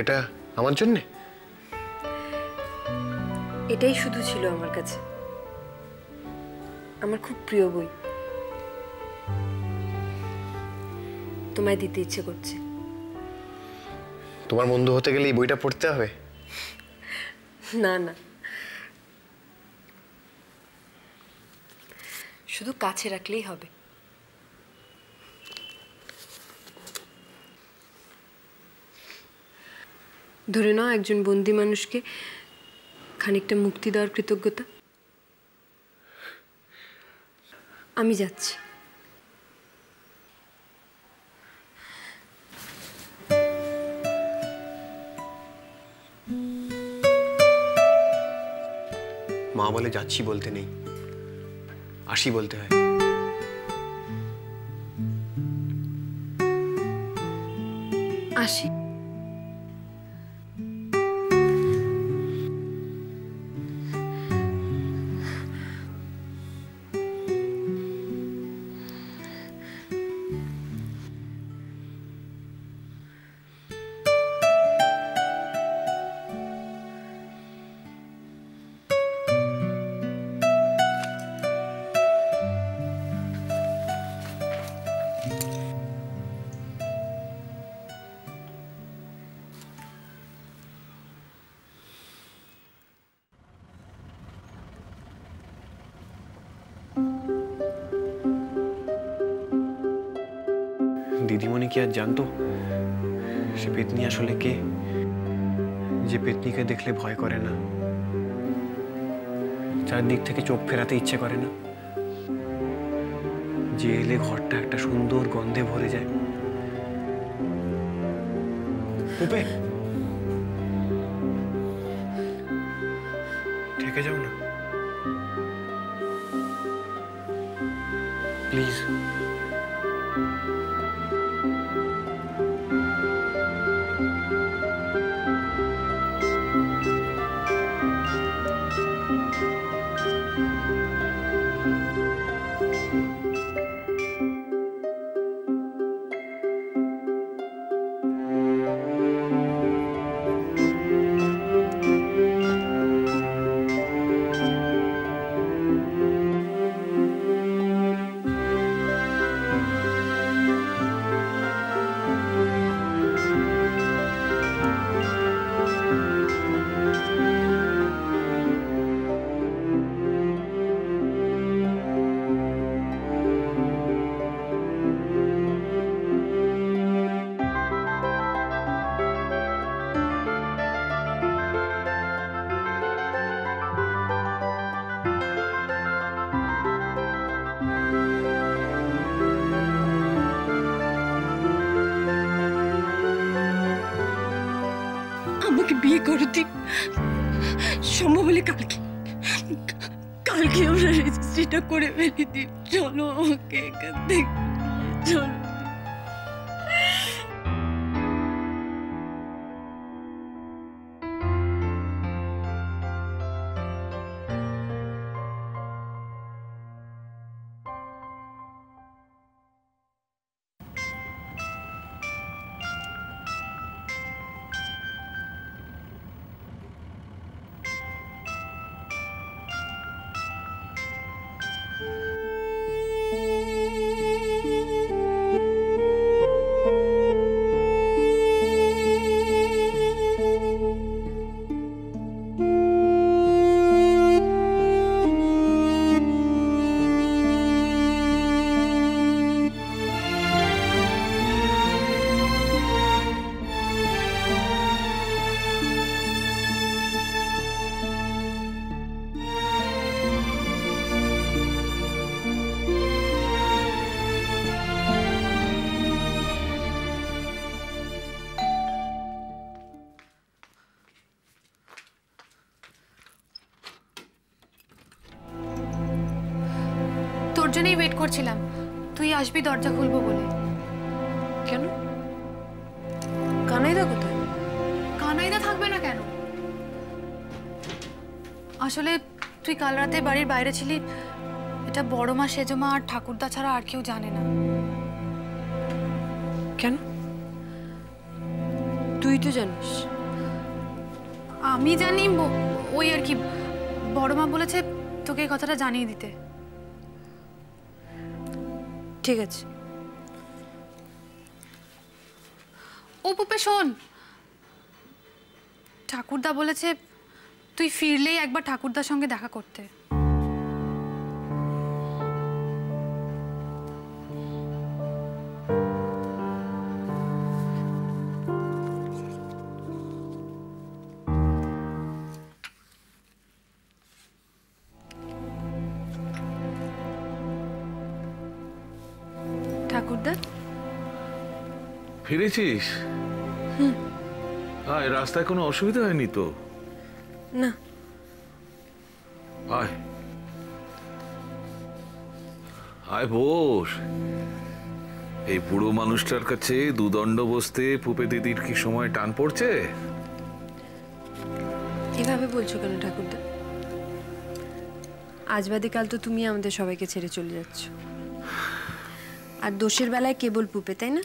এটা আমার জন্য? এটাই শুধু ছিল আমার কাছে, আমার খুব প্রিয় বই, তোমায় দিতে ইচ্ছে করছে। তোমার বন্ধু হতে গেলে এই বইটা পড়তে হবে? না না, শুধু কাছে রাখলেই হবে। ধরে নাও একজন বন্দি মানুষকে খানিকটা মুক্তি দেওয়ার কৃতজ্ঞতা। আমি যাচ্ছি। মা বলে যাচ্ছি বলতে নেই, আসি বলতে হয়। আসি। দিদিমণি কি আর জানতো সে পেতনি আসলে কে? যে পেতনিকে দেখলে ভয় করে না, চারদিক থেকে চোখ ফেরাতে ইচ্ছে করে না, যে এলে ঘরটা একটা সুন্দর গন্ধে ভরে যায়। উপে থেকে যাও না প্লিজ। আমাকে বিয়ে করো দিন, সম্ভব হলে কালকে কালকে আমরা রেজিস্ট্রিটা করে ফেলে দিই। চলো আমাকে এখান থেকে চলো। তোর জন্যই ওয়েট করছিলাম, তুই আসবি দরজা খুলবো বলে। কেন? কানাইদা কোথায়? কানাইদা থাকবে না কেন? আসলে তুই কাল রাতে বাড়ির বাইরে ছিলি, এটা বড় মা, সেজো মা আর ঠাকুরদা ছাড়া আর কেউ জানে না। কেন? তুই তো জানিস। আমি জানি, ওই আর কি, বড় মা বলেছে তোকে এই কথাটা জানিয়ে দিতে। ঠিক আছে। ও পুপে শোন, ঠাকুরদা বলেছে তুই ফিরলেই একবার ঠাকুরদার সঙ্গে দেখা করতে। ঠাকুরদা ফিরেছিস? আয়, রাস্তায় কোনো অসুবিধা হয়নি তো? না। আয় আয় বস। এই বুড়ো মানুষটার কাছে দুদণ্ড বসতে পুপে দিদির কি সময় টান পড়ছে? এভাবে বলছো কেন ঠাকুরদা? আজ বাদে কাল তো তুমি আমাদের সবাইকে ছেড়ে চলে যাচ্ছ, আর দোষের বেলায় কেবল পুপে, তাই না?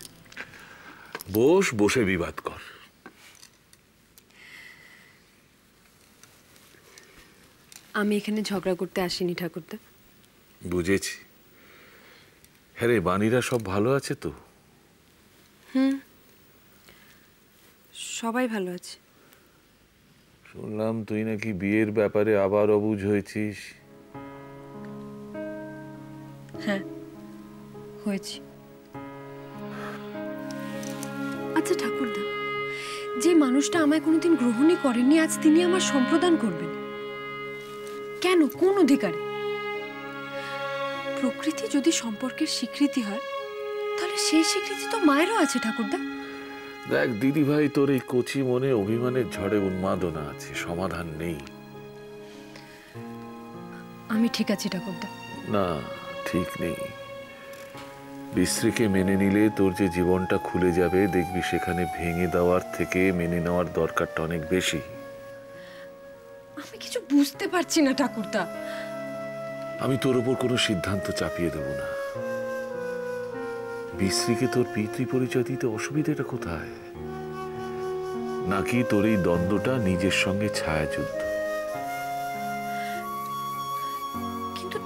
বস, বসে বিবাদ কর। আমি এখানে ঝগড়া করতে আসিনি ঠাকুরদা। বুঝেছি। হ্যাঁ রে, বাণীরা সব ভালো আছে তো? সবাই ভালো আছে। শুনলাম তুই নাকি বিয়ের ব্যাপারে আবার অবুঝ হয়েছিস। হ্যাঁ, হয়েছি। আচ্ছা ঠাকুরদা, যে মানুষটা আমায় কোনোদিন গ্রহণই করেননি, আজ তিনি আমার সম্প্রদান করবেন কেন? কোন অধিকারে? প্রকৃতি যদি সম্পর্কের স্বীকৃতি হয়, তাহলে সেই স্বীকৃতি তো মায়েরও আছে ঠাকুরদা। দেখ দিদি ভাই, তোর এই কচি মনে অভিমানের ঝড়ে উন্মাদনা আছে, সমাধান নেই। আমি ঠিক আছি ঠাকুরদা। না, ঠিক নেই। বিশ্রীকে মেনে নিলে তোর যে জীবনটা খুলে যাবে, দেখবি সেখানে ভেঙে দেওয়ার থেকে মেনে নেওয়ার দরকারটা অনেক বেশি। আমি কিছু বুঝতে পারছি না ঠাকুরদা। আমি তোর উপর কোনো সিদ্ধান্ত চাপিয়ে দেব না। বিশ্রীকে তোর পিতৃ পরিচয় দিতে অসুবিধাটা কোথায়? নাকি তোর এই দ্বন্দ্বটা নিজের সঙ্গে ছায়াযুদ্ধ? কিন্তু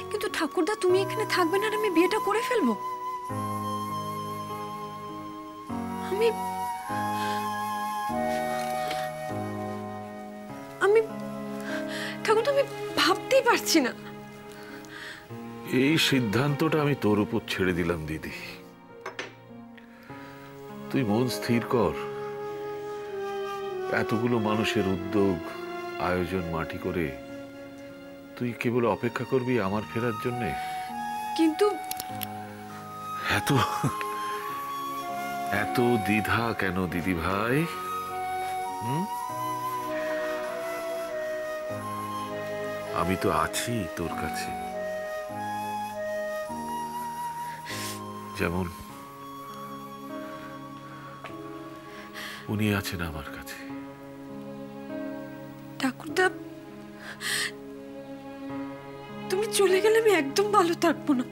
কিন্তু ঠাকুরদা, তুমি এখানে থাকবে না আর আমি বিয়েটা করে ফেলবো? আমি আমি ঠাকুরদা, আমি ভাবতেই পারছি না। এই সিদ্ধান্তটা আমি তোর উপর ছেড়ে দিলাম দিদি। তুই মন স্থির কর। এতগুলো মানুষের উদ্যোগ, আয়োজন মাটি করে তুই কেবল অপেক্ষা করবি আমার ফেরার জন্যে? কিন্তু এত এত দ্বিধা কেন দিদি ভাই? আমি তো আছি তোর কাছে, যেমন উনি আছেন আমার কাছে। ঠাকুরদা, তুমি চলে গেলে আমি একদম ভালো থাকবো না।